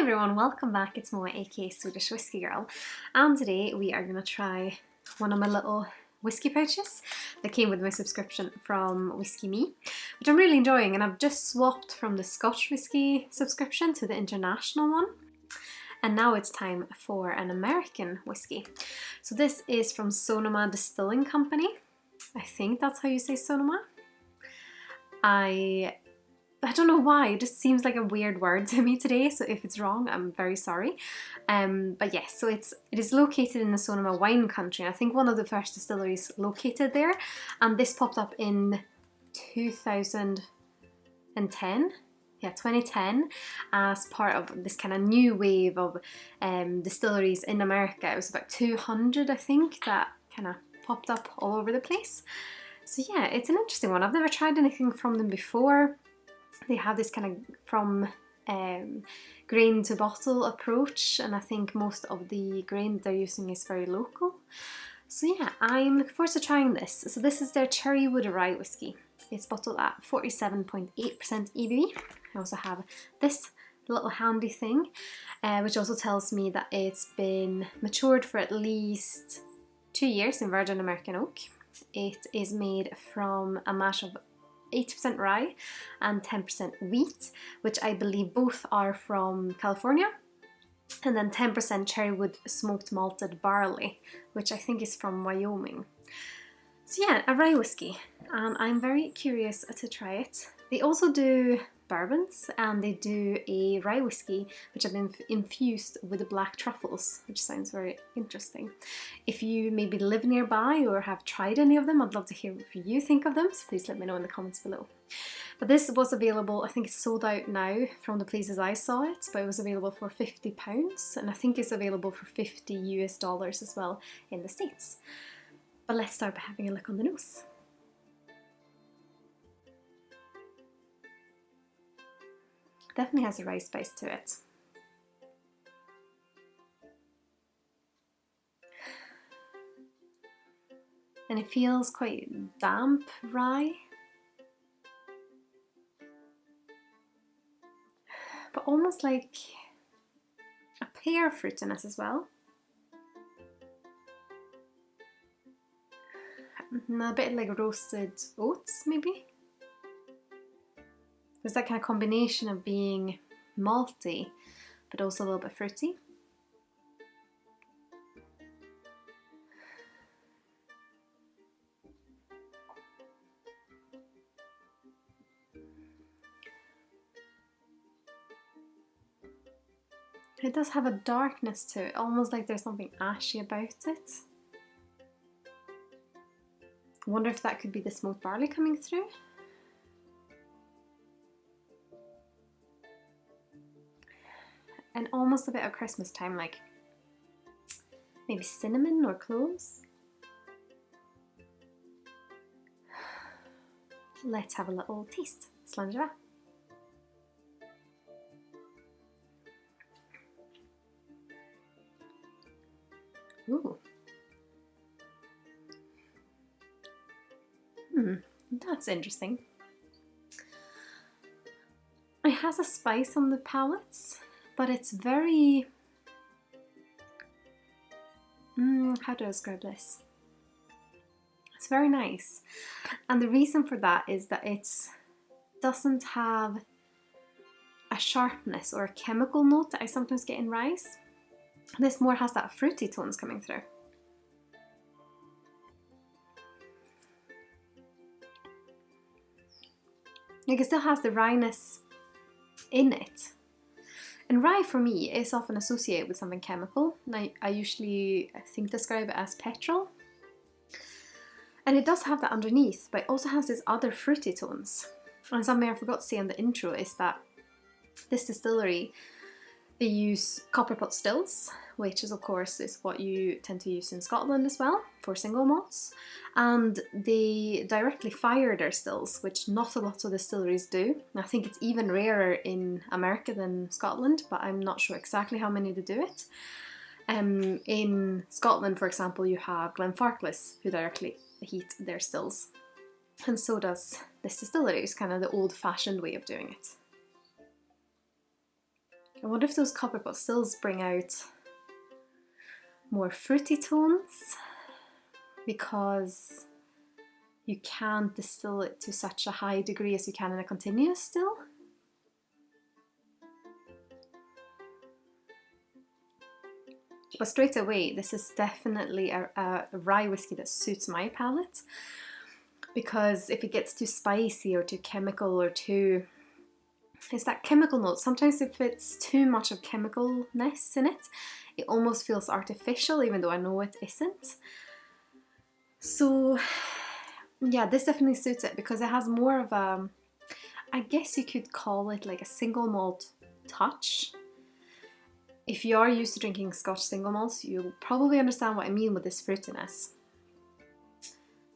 everyone, welcome back. It's Moa, aka Swedish Whiskey Girl, and today we are going to try one of my little whiskey pouches that came with my subscription from Whiskey Me, which I'm really enjoying, and I've just swapped from the Scotch whiskey subscription to the international one, and now it's time for an American whiskey. So this is from Sonoma Distilling Company. I think that's how you say Sonoma. I don't know why, it just seems like a weird word to me today, so if it's wrong, I'm very sorry. But yes, so it is located in the Sonoma wine country. I think one of the first distilleries located there, and this popped up in 2010. Yeah, 2010, as part of this kind of new wave of distilleries in America. It was about 200, I think, that kind of popped up all over the place. So yeah, it's an interesting one. I've never tried anything from them before. They have this kind of from grain to bottle approach, and I think most of the grain they're using is very local. So yeah, I'm looking forward to trying this. So this is their Cherrywood rye whiskey. It's bottled at 47.8% ABV. I also have this little handy thing, which also tells me that it's been matured for at least 2 years in virgin American oak. It is made from a mash of 80% rye and 10% wheat, which I believe both are from California, and then 10% Cherrywood smoked malted barley, which I think is from Wyoming. So yeah, a rye whiskey, and I'm very curious to try it. They also do bourbons, and they do a rye whiskey which have been infused with black truffles, which sounds very interesting. If you maybe live nearby or have tried any of them, I'd love to hear what you think of them, so please let me know in the comments below. But this was available, I think it's sold out now from the places I saw it, but it was available for £50, and I think it's available for $50 US as well in the States. But let's start by having a look on the nose. Definitely has a rye spice to it. And it feels quite damp rye, but almost like a pear fruitiness as well. A bit like roasted oats, maybe. There's that kind of combination of being malty, but also a little bit fruity. It does have a darkness to it, almost like there's something ashy about it. I wonder if that could be the smoked barley coming through. And almost a bit of Christmas time, like maybe cinnamon or cloves. Let's have a little taste. Sláinte Skål. Ooh. That's interesting. It has a spice on the palates, but it's very... how do I describe this? It's very nice. And the reason for that is that it doesn't have a sharpness or a chemical note that I sometimes get in ryes. This more has that fruity tones coming through. Like, it still has the ryeness in it. And rye for me is often associated with something chemical. And I usually describe it as petrol. And it does have that underneath, but it also has these other fruity tones. And something I forgot to say in the intro is that this distillery, they use copper pot stills, which is of course is what you tend to use in Scotland as well for single malts. And they directly fire their stills, which not a lot of distilleries do. I think it's even rarer in America than Scotland, but I'm not sure exactly how many they do it. In Scotland, for example, you have Glenfarclas, who directly heat their stills. And so does this distillery. It's kind of the old-fashioned way of doing it. I wonder if those copper pot stills bring out more fruity tones because you can't distill it to such a high degree as you can in a continuous still. But straight away, this is definitely a rye whiskey that suits my palate, because if it gets too spicy or too chemical or too... It's that chemical note. Sometimes if it's too much of chemicalness in it, it almost feels artificial, even though I know it isn't. So yeah, this definitely suits it because it has more of a, I guess you could call it like a single malt touch. If you are used to drinking Scotch single malts, you'll probably understand what I mean with this fruitiness.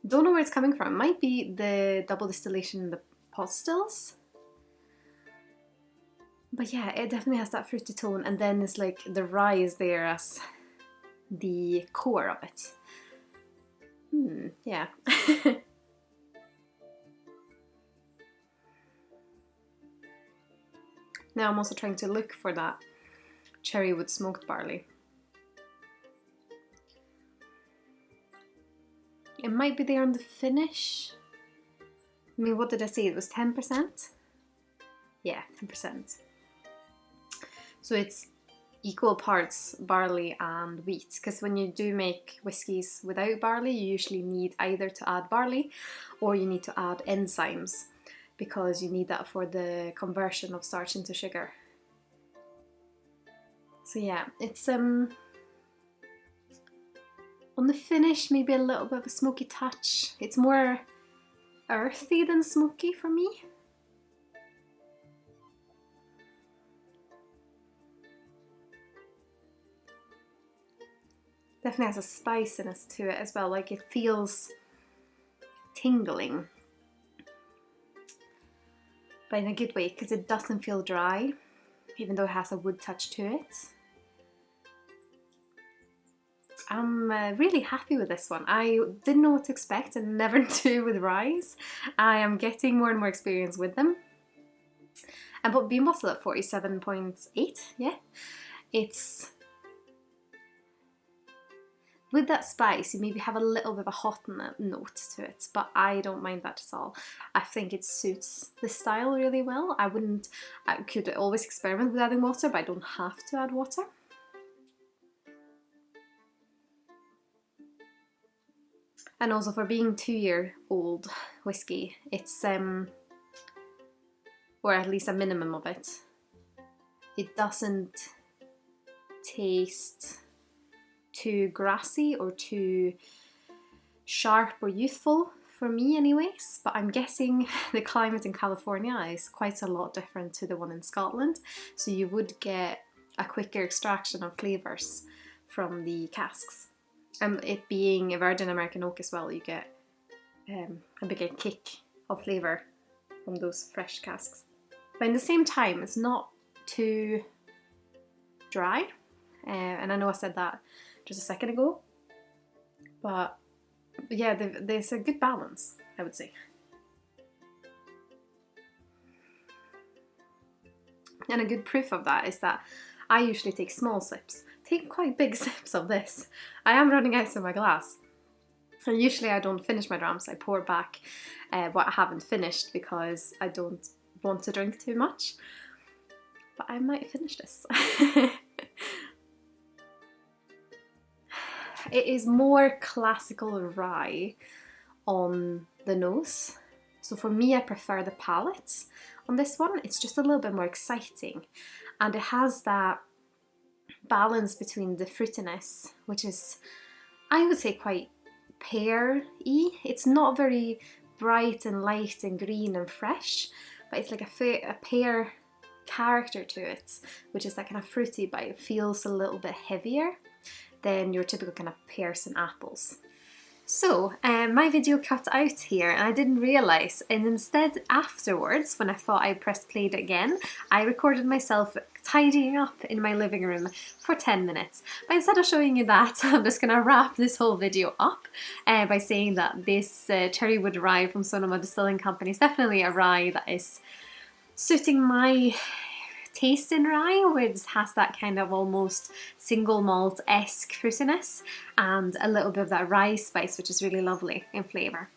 Don't know where it's coming from. It might be the double distillation in the pot stills. But yeah, it definitely has that fruity tone, and then it's like the rye is there as the core of it. Yeah. Now I'm also trying to look for that Cherrywood smoked barley. It might be there on the finish. I mean, what did I say? It was 10%? Yeah, 10%. So it's equal parts barley and wheat, because when you do make whiskies without barley, you usually need either to add barley or you need to add enzymes, because you need that for the conversion of starch into sugar. So yeah, it's on the finish maybe a little bit of a smoky touch. It's more earthy than smoky for me. Definitely has a spiciness to it as well, like it feels tingling. But in a good way, because it doesn't feel dry, even though it has a wood touch to it. I'm really happy with this one. I didn't know what to expect and never do with ryes. I am getting more and more experience with them. And being bottled at 47.8, yeah. It's... With that spice, you maybe have a little bit of a hot note to it, but I don't mind that at all. I think it suits the style really well. I could always experiment with adding water, but I don't have to add water. And also for being 2-year-old whiskey, it's, or at least a minimum of it, it doesn't taste too grassy or too sharp or youthful for me anyways, but I'm guessing the climate in California is quite a lot different to the one in Scotland, so you would get a quicker extraction of flavours from the casks. And it being a virgin American oak as well, you get a bigger kick of flavour from those fresh casks. But in the same time, it's not too dry, and I know I said that just a second ago, but yeah, there's a good balance, I would say. And a good proof of that is that I usually take small sips. Take quite big sips of this. I am running out of my glass. And usually I don't finish my drams, I pour back what I haven't finished because I don't want to drink too much. But I might finish this. It is more classical rye on the nose. So for me, I prefer the palate on this one. It's just a little bit more exciting. And it has that balance between the fruitiness, which is, I would say, quite pear-y. It's not very bright and light and green and fresh, but it's like a pear character to it, which is that kind of fruity, but it feels a little bit heavier than your typical kind of pears and apples. So my video cut out here and I didn't realise, and instead afterwards, when I thought I pressed play again, I recorded myself tidying up in my living room for 10 minutes. But instead of showing you that, I'm just going to wrap this whole video up by saying that this Cherrywood rye from Sonoma Distilling Company is definitely a rye that is suiting my tasting rye, which has that kind of almost single malt-esque fruitiness, and a little bit of that rye spice, which is really lovely in flavour.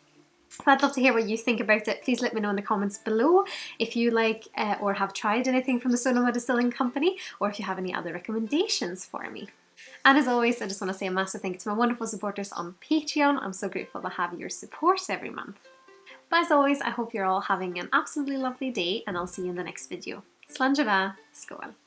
I'd love to hear what you think about it. Please let me know in the comments below if you like or have tried anything from the Sonoma Distilling Company, or if you have any other recommendations for me. And as always, I just want to say a massive thank you to my wonderful supporters on Patreon. I'm so grateful to have your support every month. But as always, I hope you're all having an absolutely lovely day, and I'll see you in the next video. Sláinte Skål!